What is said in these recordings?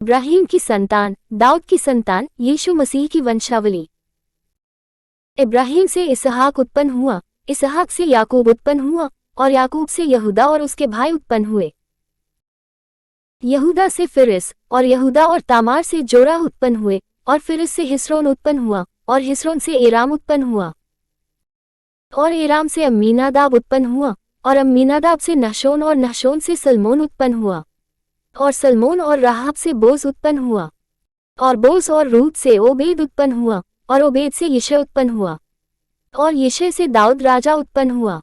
इब्राहिम की संतान, दाऊद की संतान, यीशु मसीह की वंशावली। इब्राहिम से इसहाक उत्पन्न हुआ, इसहाक से याकूब उत्पन्न हुआ, और याकूब से यहूदा और उसके भाई उत्पन्न हुए। यहूदा से फिरिस, और यहूदा और तामार से जोरा उत्पन्न हुए, और फिरिस से हिस्रोन उत्पन्न हुआ, और हिस्रोन से एराम उत्पन्न हुआ। और एराम से अम्मीनादाब उत्पन्न हुआ, और अम्मीनादाब से नहशोन, और नहशोन से सलमोन उत्पन्न हुआ। और सलमोन और राहाब से बोज उत्पन्न हुआ, और बोज और रूत से ओबेद उत्पन्न हुआ, और ओबेद से यिशै उत्पन्न हुआ, और यिशै से दाऊद राजा उत्पन्न हुआ।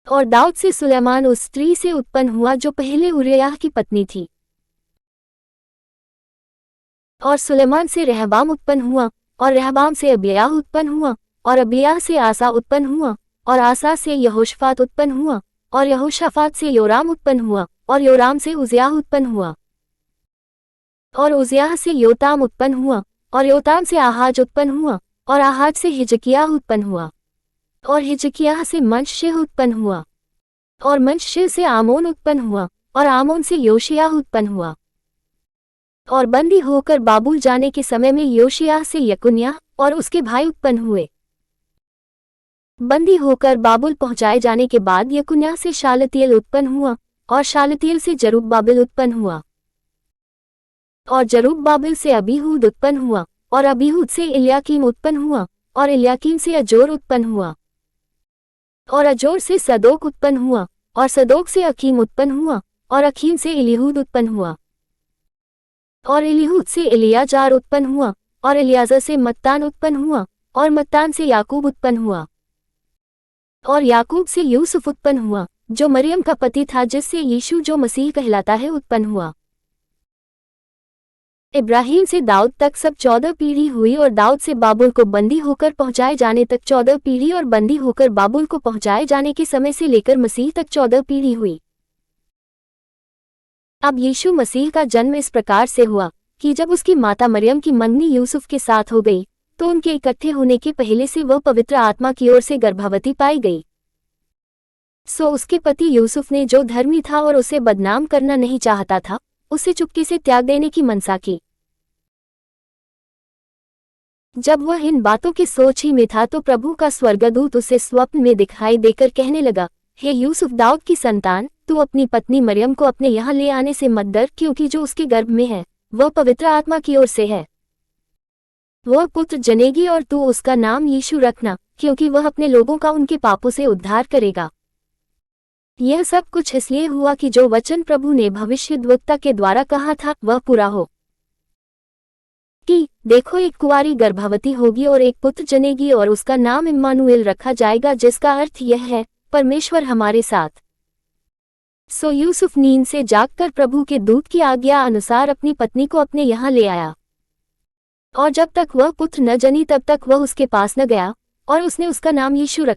और दाऊद से सुलैमान उस स्त्री से उत्पन्न हुआ जो पहले उरिय्याह की पत्नी थी। और सुलैमान से रहबाम उत्पन्न हुआ, और रहबाम से अबिय्याह उत्पन्न हुआ, और अबिय्याह से आसा उत्पन्न हुआ, और आसा से यहोशाफात उत्पन्न हुआ, और यहोशाफात से योराम उत्पन्न हुआ, और योराम से उजियाह उत्पन्न हुआ। और उजियाह से योताम उत्पन्न हुआ, और योताम से आहाज उत्पन्न हुआ, और आहाज से हिजकिय्याह उत्पन्न हुआ, और हिजकिय्याह से मनश्शेह उत्पन्न हुआ, और मनश्शेह से आमोन उत्पन्न हुआ, और आमोन से योशिय्याह उत्पन्न हुआ। और बंदी होकर बाबुल जाने के समय में योशिय्याह से यकुन्याह और उसके भाई उत्पन्न हुए। बंदी होकर बाबुल पहुंचाए जाने के बाद यकुन्याह से शालतियेल उत्पन्न हुआ, और शालतियेल से जरुब्बाबिल उत्पन्न हुआ। और जरुब्बाबिल से अबीहूद उत्पन्न हुआ, और अबीहूद से इल्याकीम उत्पन्न हुआ, और इल्याकीम से अजोर उत्पन्न हुआ। और अजोर से सदोक उत्पन्न हुआ, और सदोक से अकीम उत्पन्न हुआ, और अकीम से इलीहूद उत्पन्न हुआ। और इलीहूद से इलियाजार उत्पन्न हुआ, और इलियाजर से मत्तान उत्पन्न हुआ, और मत्तान से याकूब उत्पन्न हुआ। और याकूब से यूसुफ उत्पन्न हुआ, जो मरियम का पति था, जिससे यीशु जो मसीह कहलाता है उत्पन्न हुआ। इब्राहिम से दाऊद तक सब 14 पीढ़ी हुई, और दाऊद से बाबुल को बंदी होकर पहुंचाए जाने तक 14 पीढ़ी, और बंदी होकर बाबुल को पहुंचाए जाने के समय से लेकर मसीह तक 14 पीढ़ी हुई। अब यीशु मसीह का जन्म इस प्रकार से हुआ कि जब उसकी माता मरियम की मंगनी यूसुफ के साथ हो गई, तो उनके इकट्ठे होने के पहले से वह पवित्र आत्मा की ओर से गर्भवती पाई गई। सो उसके पति यूसुफ ने, जो धर्मी था और उसे बदनाम करना नहीं चाहता था, उसे चुपके से त्याग देने की मनसा की। जब वह इन बातों की सोच ही में था, तो प्रभु का स्वर्गदूत उसे स्वप्न में दिखाई देकर कहने लगा, हे यूसुफ, दाऊद की संतान, तू अपनी पत्नी मरियम को अपने यहाँ ले आने से मत डर, क्योंकि जो उसके गर्भ में है वह पवित्र आत्मा की ओर से है। वह पुत्र जनेगी, और तू उसका नाम यीशु रखना, क्योंकि वह अपने लोगों का उनके पापों से उद्धार करेगा। यह सब कुछ इसलिए हुआ कि जो वचन प्रभु ने भविष्यद्वक्ता के द्वारा कहा था वह पूरा हो, कि देखो, एक कुंवारी गर्भवती होगी और एक पुत्र जनेगी, और उसका नाम इम्मानुएल रखा जाएगा, जिसका अर्थ यह है, परमेश्वर हमारे साथ। सो यूसुफ नींद से जागकर प्रभु के दूत की आज्ञा अनुसार अपनी पत्नी को अपने यहाँ ले आया। और जब तक वह पुत्र न जनी तब तक वह उसके पास न गया, और उसने उसका नाम यीशु रखा।